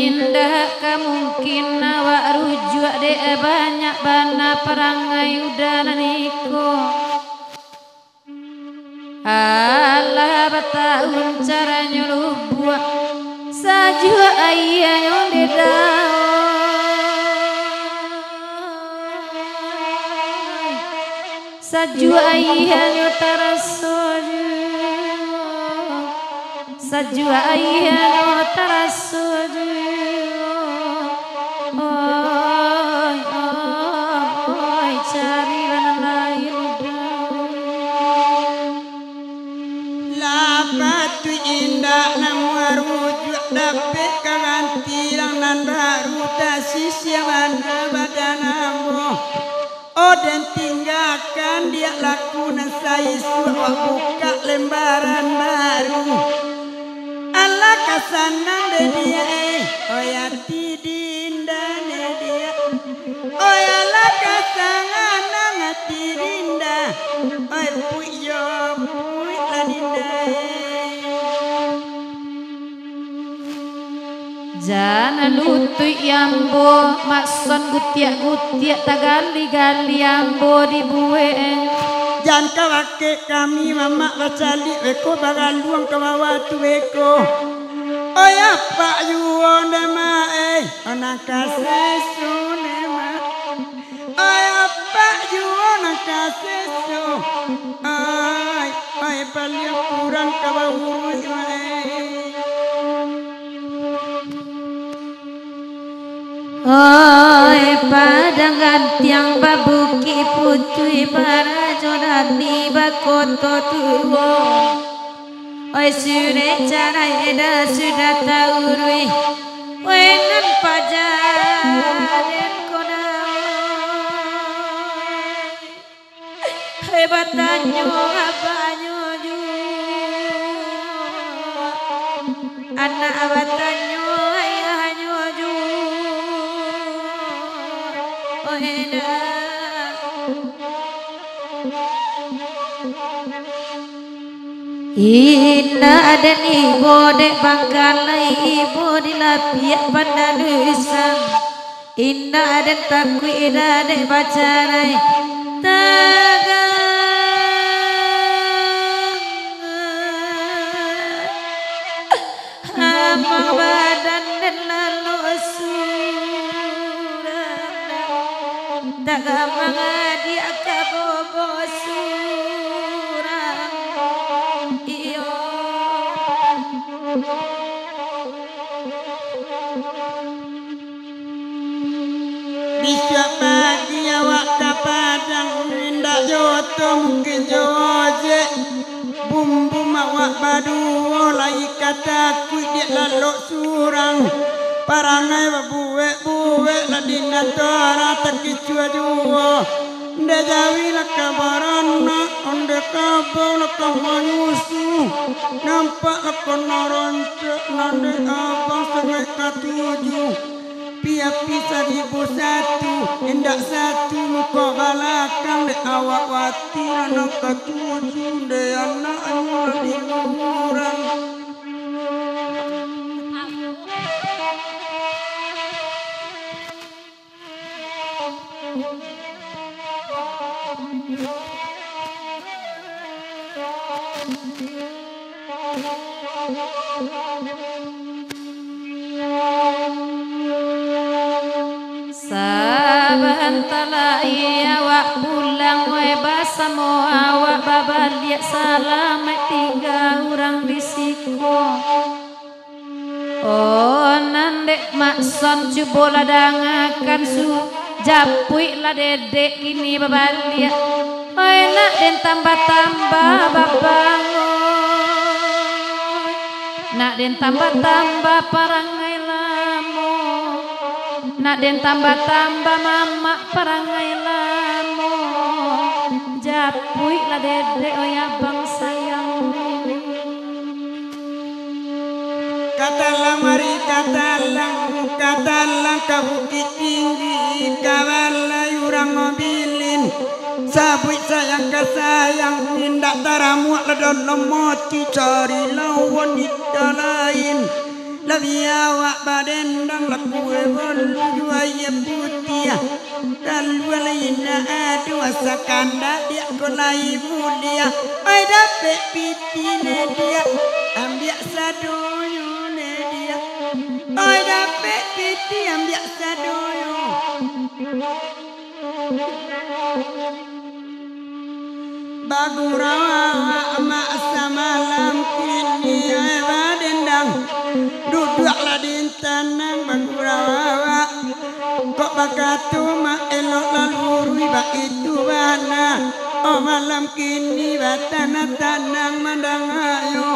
Indah kemungkin awak rujuk dek banyak bana perangai udana niko. Alah batahun caranya lu buat sajua ayah yang dedau. Sajua ayah yang tarasoju. Sajua ayah yang tarasoju. Oi cari lana lain Lapatu indah namu rujuk dapet kanganti lang baru tasisya mana badanamu. Dan tinggalkan dia lakukan saya suruh buka lembaran baru. Allah kasanang de dia oh ya tidinda de dia oh ya Allah kasangan ngati dinda oh puyo puy la dinda. Jangan lutut yambo makson gutiak tagali-gali yambo dibuat. Jangan kawake kami mama bacali weko bagaluang kawawatu weko. Oh ya pak yuon dema anakasesu nema. Oh ya pak yuon anakasesu. Ay paling kurang kawawurus Oi padangan tiang babuki putui para jodani bakoto tuwo. Oi sure cara eda sudah taurui. Oi nan pajaden kona. Hebatanyo abanyo ju. Anak abatanyo ayahnya ju. Inna ada ibu dek bangkalai ibu di lapiak pada nusan. Inna ada takwi ida dek bacarai tagang amang badan dan lalu surang tagamang adi akabobo surang iyo. Bisa pagi awak kapadang minda joto mungkin joje bumbu awak baduo lai kataku dia lalok surang parangai buwe ladina tora takicua juo nda jawi lakabarana onde kabo lakamanyusu nampak lakonoronce nande abang sangai katuju pia pisa 1001 indak satu muka balakang de awak wati anak ketujuh de anak anyur di kurang. Sabantala awak pulang we basamo awak babaliak salamet tiga orang bisiko. Oh nandek makson cubo ladangakan su japui lah dedek ini babaliak. Oi nak den tambah-tambah babango. Nak den tambah-tambah parangai lamo. Nak den tambah-tambah mama parangai lamo. Japui lah dedek oh ya bang sayang. Katalang mari katalang ke bukit tinggi kawalai urang mobilin sabui sayang kesayang tindak taramuak ledon lemoti cari lawan ita lain lebih awak badendang lakue bolu juaya putih kalau lainnya adu asakanda dia kolai mulia ai dapat pitine dia ambil sadoyo dia ai dapat piti ambil sadoyo bagurawa ama samalam kini ai badendang duduklah di tanang bagurawa kok bakatu ma elok laluri bak itu bana oh malam kini batana tanang mandang ayo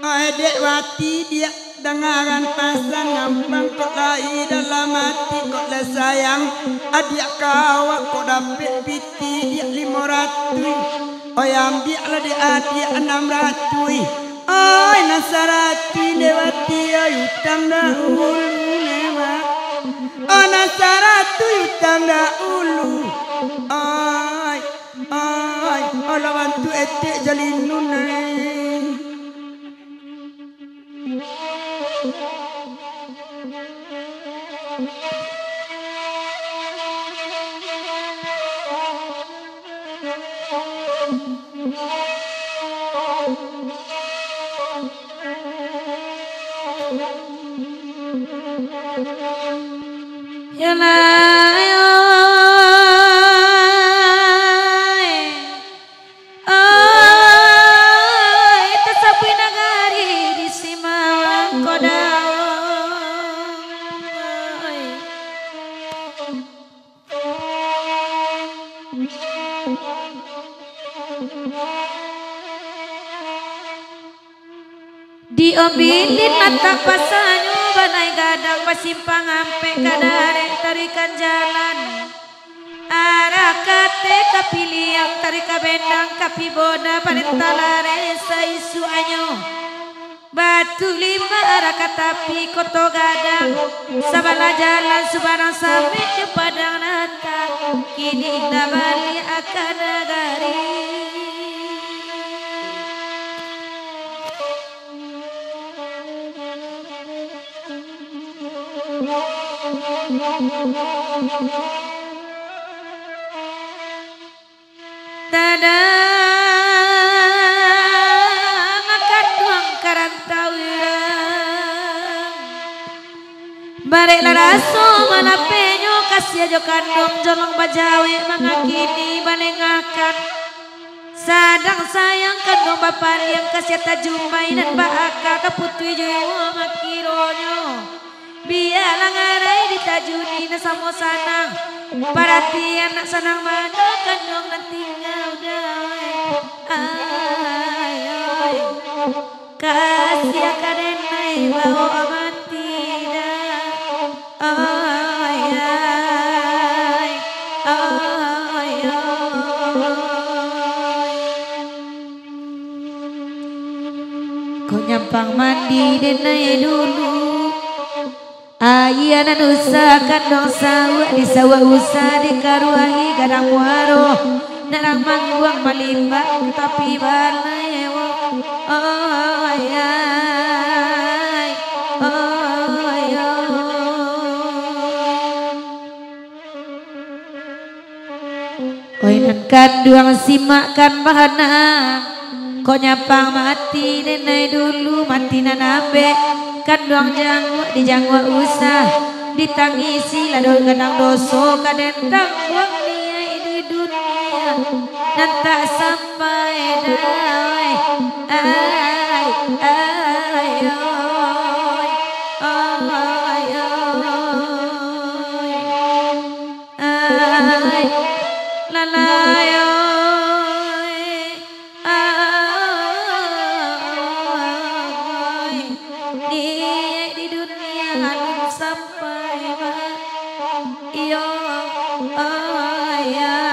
oh dek wati dia dengaran pasang ngambang kok lai dalam hati kok le sayang adik kawak kok dapat piti dia 500 oh ambillah di adik 600 oi nasarati dewati utang dahulu lewat oh nasarati utang dahulu oi oh lawan tu etik jalinun Diobilin natak pasanyu banai gadang pasimpang ampe kadare tarikan jalan arah kate kapiliang tarika bendang kapiboda parentalare saisu anyo batu lima arah katapi koto gadang sabala jalan subarang sampai padang natak kini nabali akan nagari. Tadang akan tuang karantau balik laraso mana penyo kasih aja kandung jolong bajawe mengakini balengakan sadang sayang kandung bapak yang kasih tajumai dan baka kaputui jowo makironyo biarlah ngarai ditajuni na samo sanang perhatian nak senang mana kandung nanti ngau ay kasih kadenai bawa amati kau nyampang mandi denai dulu Ayanan usahakan dong sawah di sawah usah dikaruahi kadang waro narang mangguang malimbang tapi balai oh ayai oh ayai oinan kanduang simakan bahana kok nyapang mati nenai dulu mati nanabe kanduang jangwa di jangwa usah ditangisi ladol kadang doso kadendang buang niai di dunia dan tak sampai dawai ay ay oy ay ay lalay di dunia belum sampai iyo ayai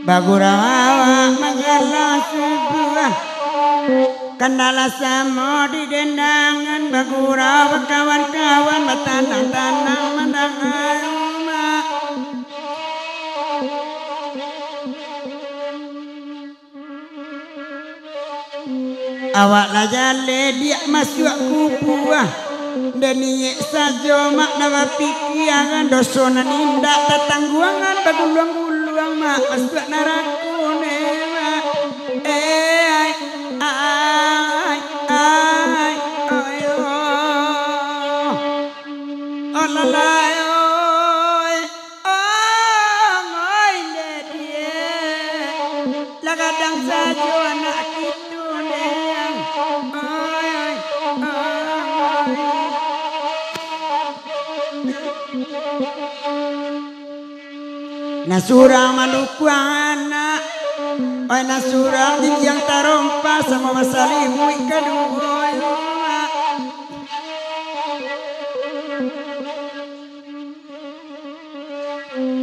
Bagurawa magala sebuah kendala samo di dendangan Bagurawa kawan-kawan bertanang-tanang mendangan rumah awak lah jale dia masuk kubuah dan niye sajo mak nama pikiran dosonan indah tatangguangan baguluang-guluang mak masuk narakune mak ay oh la la oi dia la kadang sajo anak gitu neng Nasurang Maluku anak oi nasurang di yang tarompa sama masalimu kedua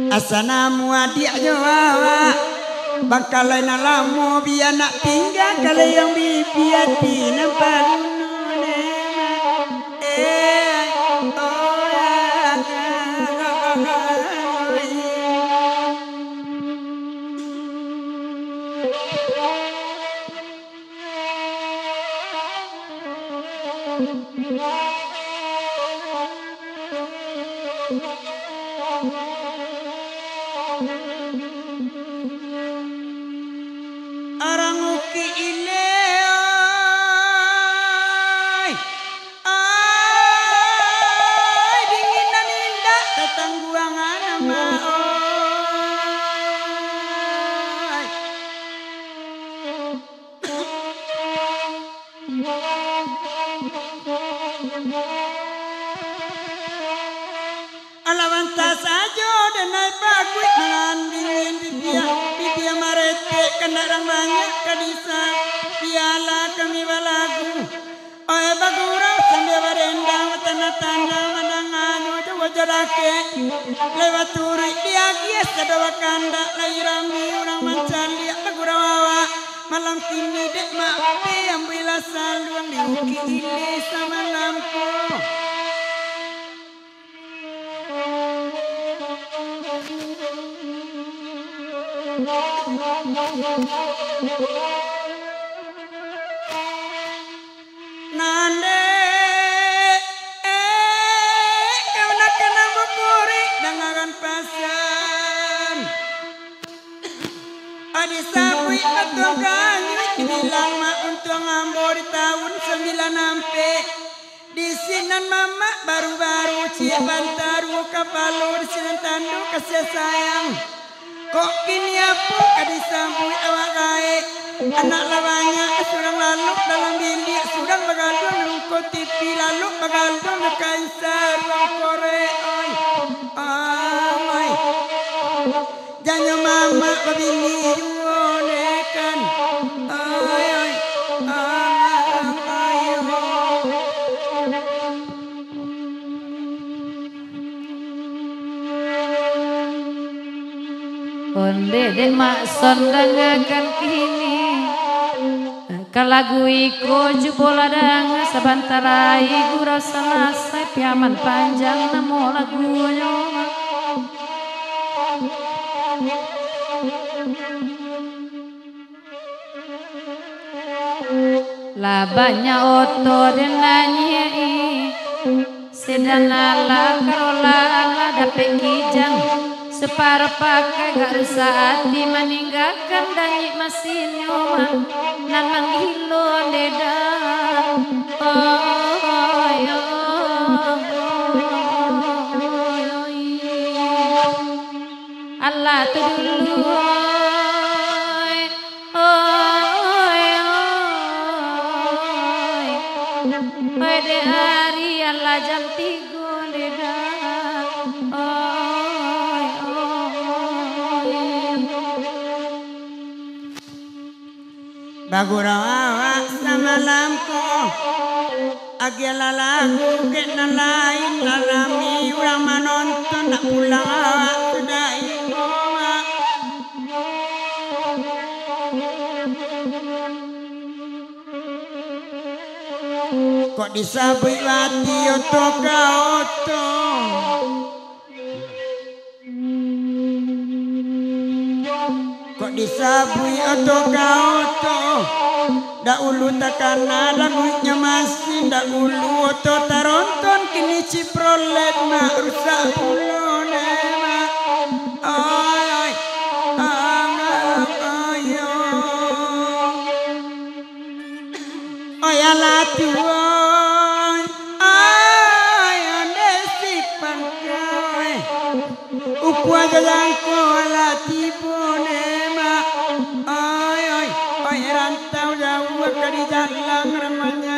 asanamu adik jawa bakalai nalamu biar nak tinggal kalau yang bibiat nampak orang uki ile dinginan indah tetangguangan nama alawan tas aja dan naik bagus mengandingin dia marete kendaraan banyak kadisa piala kami balagu oe bagurau sambil barendang tanda-tanda mendangan wajah rake lewat turi dia gies kedawa kanda lairami orang mancali bagurau awak malam kini dek mak ambil saluang diuki ini sama lampu nande kau nak kena bukuri dengan pasan adi sabui betul kanyu bilang mak untuk ngambor tahun 9 ampe di sinan mama baru-baru cia bantaru kapalu di sinan tandu kasih sayang kok kini apa kadisambui awak gae anak lawanya surang lalu dalam bilik surang bagandung lungkot TV lalu bagandung kaisar ruang kore oi amai jangan mama babini juonekan oi oi Onde dek mak sondangakan kini Kalagu iko juboladang sabantarai gurau selesai piaman panjang namo lagunya. Labanya oto dan nanyai sedana la karola la dapet kijang separuh pakai gak rusak hati meninggalkan danyi masih nyoma nan menggilo deda Allah tu dulu pada hari Allah jam 3 deda Bagurawa sama lampu Agila lagu kena lain Lalami orang menonton nak pulang awak sudah ingoma Kok disabui wati oto ka oto Kok disabui oto ka oto Dak ulu takana lagunya masih Dak ulu oto taronton kini ciprolet mak rusak pulau nema Oi oi angam ayo Oi alatu oi ayo desi pangkai Uku aja langko alati nema Oi oi oi rantau jauh ke di jalan remanya